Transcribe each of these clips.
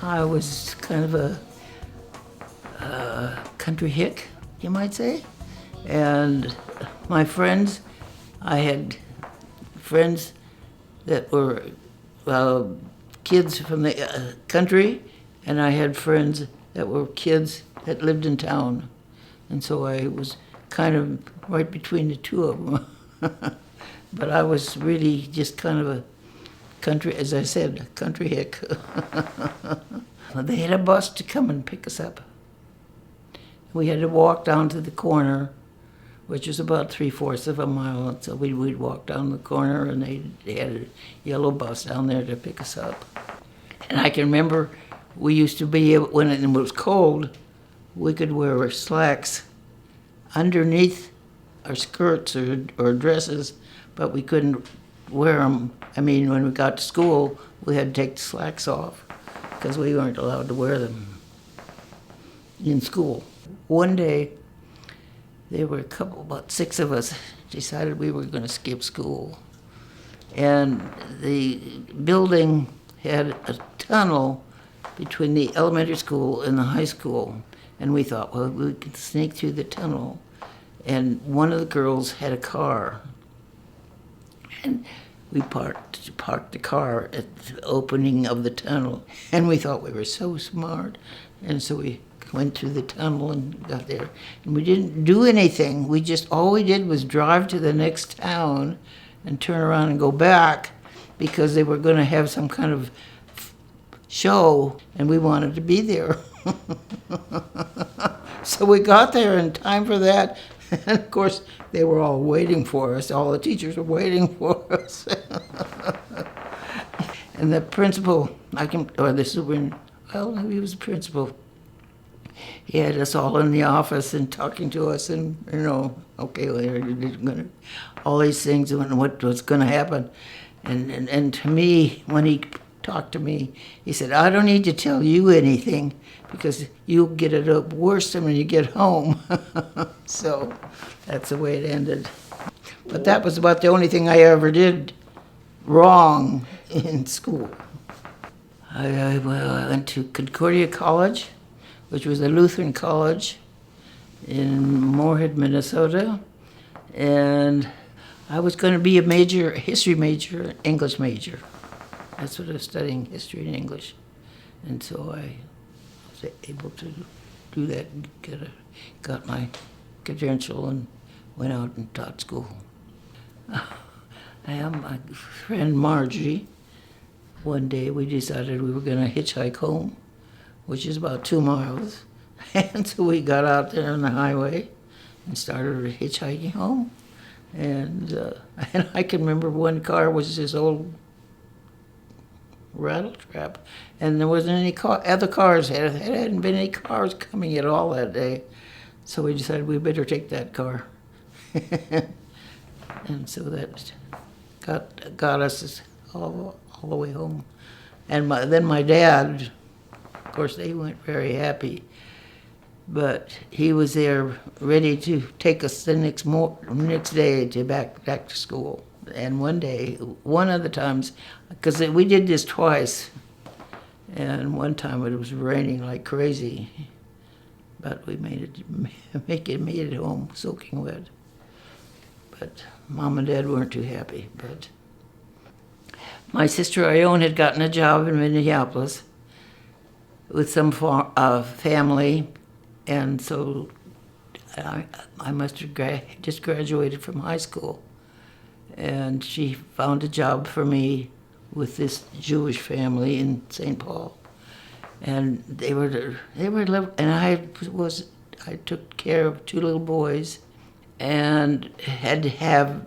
I was kind of a country hick, you might say. And my friends, I had friends that were kids from the country, and I had friends that were kids that lived in town. And so I was kind of right between the two of them. But I was really just kind of a country, as I said, a country hick. They had a bus to come and pick us up. We had to walk down to the corner, which was about 3/4 of a mile. So we'd walk down the corner, and they had a yellow bus down there to pick us up. And I can remember we used to be able, when it was cold, we could wear slacks underneath our skirts or dresses, but we couldn't wear them. I mean, when we got to school, we had to take the slacks off because we weren't allowed to wear them in school. One day, there were about 6 of us, decided we were going to skip school. And the building had a tunnel between the elementary school and the high school. And we thought, well, we could sneak through the tunnel. And one of the girls had a car. And we parked the car at the opening of the tunnel. And we thought we were so smart. And so we went through the tunnel and got there. And we didn't do anything. All we did was drive to the next town and turn around and go back because they were going to have some kind of show and we wanted to be there. So we got there in time for that. And of course, they were all waiting for us. All the teachers were waiting for us. And the principal, or the superintendent, well, he was the principal. He had us all in the office and talking to us, and okay, well, you're gonna, all these things and what was going to happen. And to me, when he talked to me, he said, "I don't need to tell you anything because you'll get it up worse than when you get home." So that's the way it ended. But that was about the only thing I ever did wrong in school. I went to Concordia College, which was a Lutheran college in Moorhead, Minnesota. And I was going to be a history major, English major. That's what I was studying, history and English. And so I was able to do that and got my credential and went out and taught school. I have my friend Margie. One day we decided we were going to hitchhike home, which is about 2 miles. And so we got out there on the highway and started hitchhiking home. And I can remember one car was this old rattle trap, and there wasn't any other cars. There hadn't been any cars coming at all that day. So we decided we better take that car. And so that got us all the way home. And then my dad, of course, they weren't very happy, but he was there ready to take us the next day to back to school. And one of the times, because we did this twice, and one time it was raining like crazy, but we made it home soaking wet. But Mom and Dad weren't too happy. But my sister Ione had gotten a job in Minneapolis with some family, and so I must have just graduated from high school, and she found a job for me with this Jewish family in St. Paul, and they were and I took care of 2 little boys, and had to have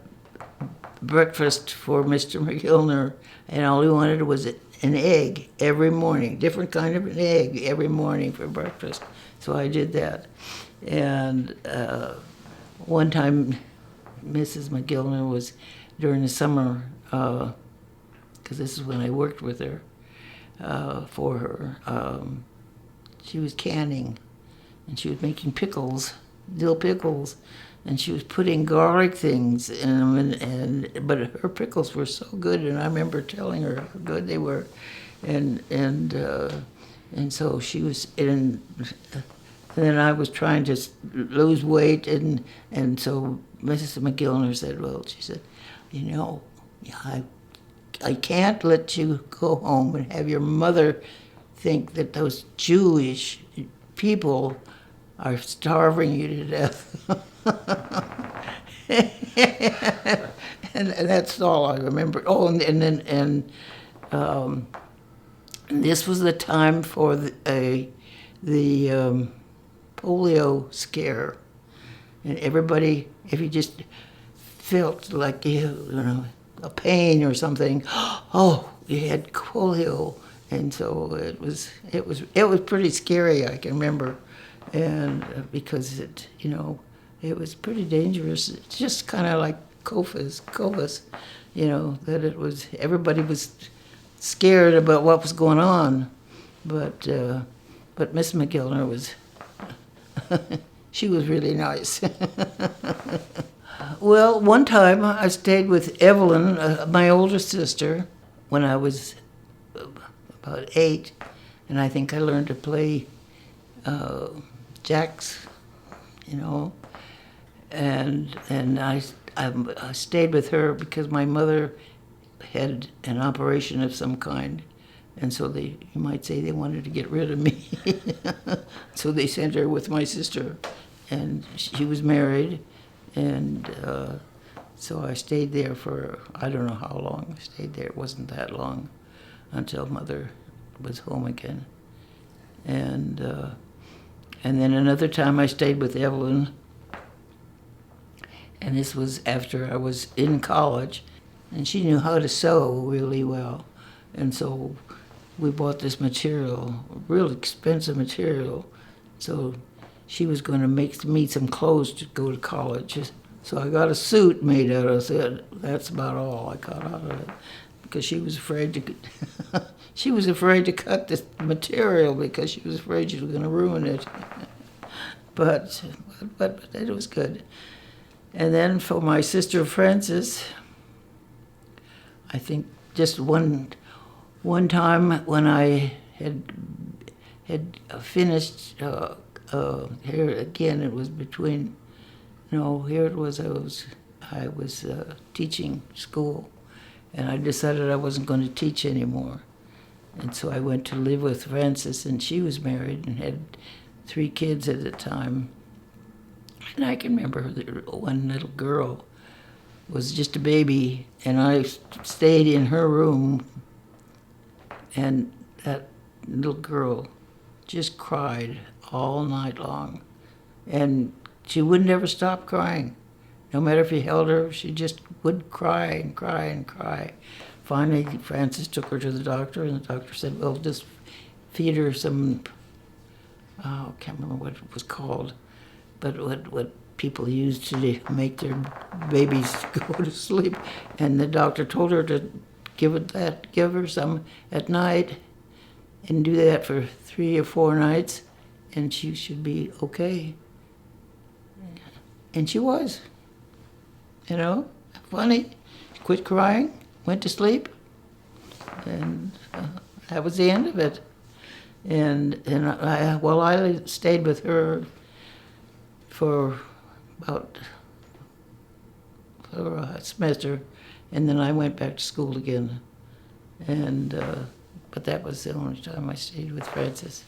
breakfast for Mr. McGillner, and all he wanted was an egg every morning, different kind of an egg every morning for breakfast. So I did that. And one time, Mrs. McGillner was, during the summer, because this is when I worked with her, for her, she was canning, and she was making pickles, dill pickles, and she was putting garlic things in them, but her pickles were so good, and I remember telling her how good they were, and And so she was in, and then I was trying to lose weight, and so Mrs. McGillner said, well, she said, you know, I can't let you go home and have your mother think that those Jewish people are starving you to death. and that's all I remember. Oh, and this was the time for the polio scare, and everybody, if you just felt like you know a pain or something, oh, you had polio, and so it was pretty scary. I can remember, and because it was pretty dangerous. It's just kind of like COVID, that it was everybody was scared about what was going on, but Miss McGillner was she was really nice. Well, one time I stayed with Evelyn, my older sister, when I was about 8, and I think I learned to play jacks, and I stayed with her because my mother had an operation of some kind, and so you might say they wanted to get rid of me. So they sent her with my sister, and she was married, and so I stayed there for, I don't know how long I stayed there. It wasn't that long, until Mother was home again. And then another time I stayed with Evelyn, and this was after I was in college, and she knew how to sew really well. And so we bought this material, real expensive material, so she was going to make me some clothes to go to college. So I got a suit made out of it. That's about all I got out of it, because she was afraid to she was afraid to cut the material because she was afraid she was going to ruin it. but it was good. And then for my sister Frances, I think just one time when I had finished here again, it was between. No, here it was. I was teaching school, and I decided I wasn't going to teach anymore, and so I went to live with Frances, and she was married and had 3 kids at the time. And I can remember one little girl was just a baby, and I stayed in her room, and that little girl just cried all night long, and she would never stop crying. No matter if you held her, she just would cry and cry and cry. Finally, Frances took her to the doctor, and the doctor said, well, just feed her some, I can't remember what it was called, but what people use to make their babies go to sleep. And the doctor told her to give her some at night, and do that for 3 or 4 nights, and she should be okay. And she was, funny. She quit crying, went to sleep, and that was the end of it. And I stayed with her for about a semester, and then I went back to school again. And but that was the only time I stayed with Frances.